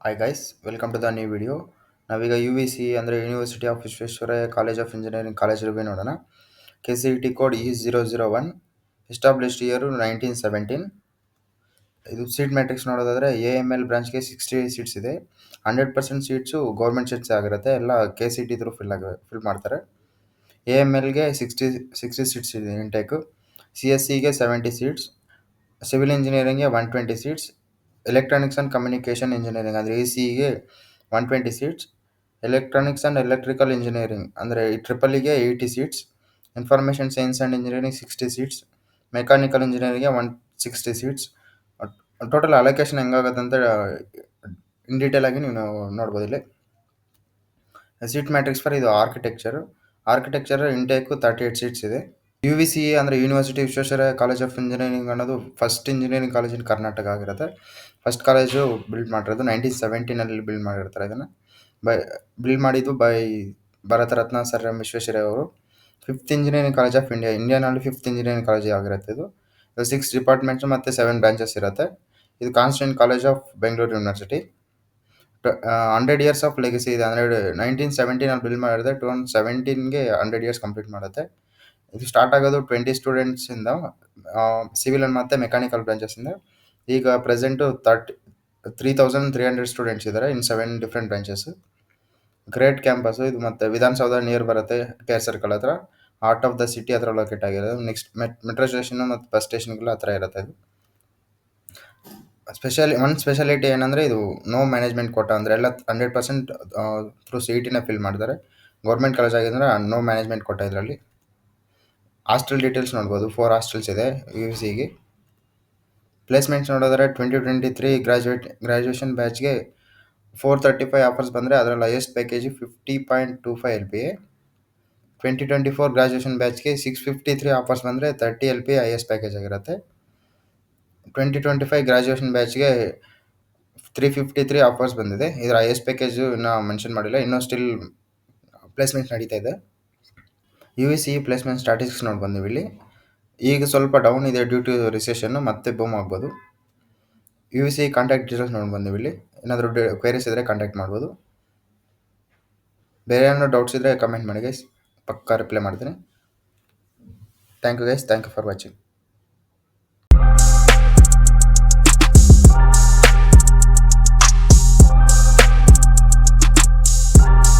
Hi guys, welcome to the new video. ನಾವೀಗ U V C ಅಂದರೆ university of Visvesvaraya college of engineering college review ನೋಡೋಣ. K C E T code E001, established year 1917. ಇದು seat matrix ನೋಡೋದಾದರೆ A M L ಬ್ರಾಂಚ್ಗೆ 60 seats ಇದೆ. 100% seats government seats ಆಗಿರುತ್ತೆ, ಎಲ್ಲ K C T through fill ಮಾಡ್ತಾರೆ. A M ಎಲ್ಗೆ sixty seats ಇದೆ ಇಂಟೇಕು. ಸಿ ಎಸ್ ಸಿಗೆ 70 ಸೀಟ್ಸ್, ಸಿವಿಲ್ ಇಂಜಿನಿಯರಿಂಗ್ಗೆ 120 seats, electronics and communication engineering ಅಂದರೆ ಇ ಸಿಗೆ 120 seats, electronics and electrical engineering ಅಂದರೆ ಟ್ರಿಪಲಿಗೆ 80 seats, information science and engineering 60 seats, mechanical ಇಂಜಿನಿಯರಿಂಗ್ಗೆ 160 ಸೀಟ್ಸ್. ಟೋಟಲ್ ಅಲೋಕೇಶನ್ ಹೆಂಗಾಗುತ್ತೆ ಅಂತ ಇನ್ ಡೀಟೇಲ್ ಆಗಿ ನೀವು ನೋಡ್ಬೋದು ಇಲ್ಲಿ. ಸೀಟ್ ಮ್ಯಾಟ್ರಿಕ್ಸ್ ಫಾರ್ ಇದು ಆರ್ಕಿಟೆಕ್ಚರ್ ಇಂಟೇಕು 38 ಸೀಟ್ಸ್ ಇದೆ. ಯು ವಿ ಸಿ ಅಂದರೆ university Visvesvaraya college of engineering ಅನ್ನೋದು first engineering college in Karnataka ಆಗಿರುತ್ತೆ. ಫಸ್ಟ್ ಕಾಲೇಜು ಬಿಲ್ಡ್ ಮಾಡಿರೋದು 1917 ಬಿಲ್ಡ್ ಮಾಡಿರ್ತಾರೆ. ಇದನ್ನು ಬಿಲ್ಡ್ ಮಾಡಿದ್ದು by Bharat Ratna sir M Visvesvaraya ಅವರು. ಫಿಫ್ತ್ ಇಂಜಿನಿಯರಿಂಗ್ ಕಾಲೇಜ್ ಆಫ್ ಇಂಡಿಯಾನಲ್ಲಿ ಫಿಫ್ತ್ ಇಂಜಿನಿಯರಿಂಗ್ ಕಾಲೇಜ್ ಆಗಿರುತ್ತೆ. ಇದು 6 ಡಿಪಾರ್ಟ್ಮೆಂಟ್ಸ್ ಮತ್ತು 7 ಬ್ರಾಂಚಸ್ ಇರುತ್ತೆ. ಇದು constituent college of Bengaluru university. 100 years of legacy ಇದೆ. ಅಂದರೆ 1917 ಬಿಲ್ಡ್ ಮಾಡಿದ್ರೆ 2017ಗೆ 100 ಇಯರ್ಸ್ ಕಂಪ್ಲೀಟ್ ಮಾಡುತ್ತೆ. ಇದು ಸ್ಟಾರ್ಟ್ ಆಗೋದು 20 ಸ್ಟೂಡೆಂಟ್ಸಿಂದ, ಸಿವಿಲ್ ಮತ್ತು ಮೆಕ್ಯಾನಿಕಲ್ ಬ್ರಾಂಚಸ್ಸಿಂದ. ಈಗ ಪ್ರೆಸೆಂಟು 3300 ಸ್ಟೂಡೆಂಟ್ಸ್ ಇದ್ದಾರೆ ಇನ್ 7 ಡಿಫ್ರೆಂಟ್ ಬ್ರಾಂಚಸ್. ಗ್ರೇಟ್ ಕ್ಯಾಂಪಸ್ಸು ಇದು. ಮತ್ತು ವಿಧಾನಸೌಧ ನಿಯರ್ ಬರುತ್ತೆ, ಕೇರ್ ಸರ್ಕಲ್ ಹತ್ರ, ಹಾರ್ಟ್ ಆಫ್ ದ ಸಿಟಿ ಹತ್ರ ಲೊಕೇಟ್ ಆಗಿರೋದು. ನೆಕ್ಸ್ಟ್ ಮೆಟ್ರೋ ಸ್ಟೇಷನು ಮತ್ತು ಬಸ್ ಸ್ಟೇಷನ್ಗೆಲ್ಲ ಹತ್ರ ಇರುತ್ತೆ ಇದು. ಸ್ಪೆಷಾಲಿಟಿ ಏನಂದರೆ ಇದು ನೋ ಮ್ಯಾನೇಜ್ಮೆಂಟ್ ಕೋಟಾ, ಅಂದರೆ ಎಲ್ಲ 100% ಥ್ರೂ ಸಿ ಇ ಟಿನೇ ಫಿಲ್ ಮಾಡ್ತಾರೆ. ಗೌರ್ಮೆಂಟ್ ಕಾಲೇಜ್ ಆಗಿದ್ರೆ ನೋ ಮ್ಯಾನೇಜ್ಮೆಂಟ್ ಕೋಟಾ ಇದರಲ್ಲಿ. ಹಾಸ್ಟೆಲ್ ಡೀಟೇಲ್ಸ್ ನೋಡ್ಬೋದು. 4 ಹಾಸ್ಟೆಲ್ಸ್ ಇದೆ ಯು ಸಿಗೆ. ಪ್ಲೇಸ್ಮೆಂಟ್ಸ್ ನೋಡಿದ್ರೆ 2023 ಗ್ರಾಜುಯೇಷನ್ ಬ್ಯಾಚ್ಗೆ 435 ಆಫರ್ಸ್ ಬಂದರೆ ಅದರಲ್ಲಿ ಹೈಯೆಸ್ಟ್ ಪ್ಯಾಕೇಜು 50.25 LPA. 2024 ಗ್ರಾಜುಯೇಷನ್ ಬ್ಯಾಚ್ಗೆ 653 ಆಫರ್ಸ್ ಬಂದರೆ 30 LPA ಹೈಯೆಸ್ಟ್ ಪ್ಯಾಕೇಜ್ ಆಗಿರುತ್ತೆ. 2025 ಗ್ರಾಜುಯೇಷನ್ ಬ್ಯಾಚ್ಗೆ 353 ಆಫರ್ಸ್ ಬಂದಿದೆ. ಇದರ ಹೈಯೆಸ್ಟ್ ಪ್ಯಾಕೇಜು ಇನ್ನೂ ಮೆನ್ಷನ್ ಮಾಡಿಲ್ಲ, ಇನ್ನೂ ಸ್ಟಿಲ್ ಪ್ಲೇಸ್ಮೆಂಟ್ ನಡೀತಾ ಇದೆ. U V C placement statistics ನೋಡ್ಬೋದು ನೀವು ಇಲ್ಲಿ. ಈಗ ಸ್ವಲ್ಪ ಡೌನ್ ಇದೆ ಡ್ಯೂ ಟು ರಿಸೆಷನ್ನು, ಮತ್ತೆ ಬೂಮ್ ಆಗ್ಬೋದು. U V C contact details ನೋಡ್ಬೋದು ನೀವು ಇಲ್ಲಿ. ಏನಾದರೂ ಕ್ವೇರೀಸ್ ಇದ್ದರೆ ಕಾಂಟ್ಯಾಕ್ಟ್ ಮಾಡ್ಬೋದು. ಬೇರೆ ಏನಾದರೂ ಡೌಟ್ಸ್ ಇದ್ದರೆ ಕಮೆಂಟ್ ಮಾಡಿ ಗೈಸ್, ಪಕ್ಕಾ ರಿಪ್ಲೈ ಮಾಡ್ತೀನಿ. Thank you guys, thank you for watching.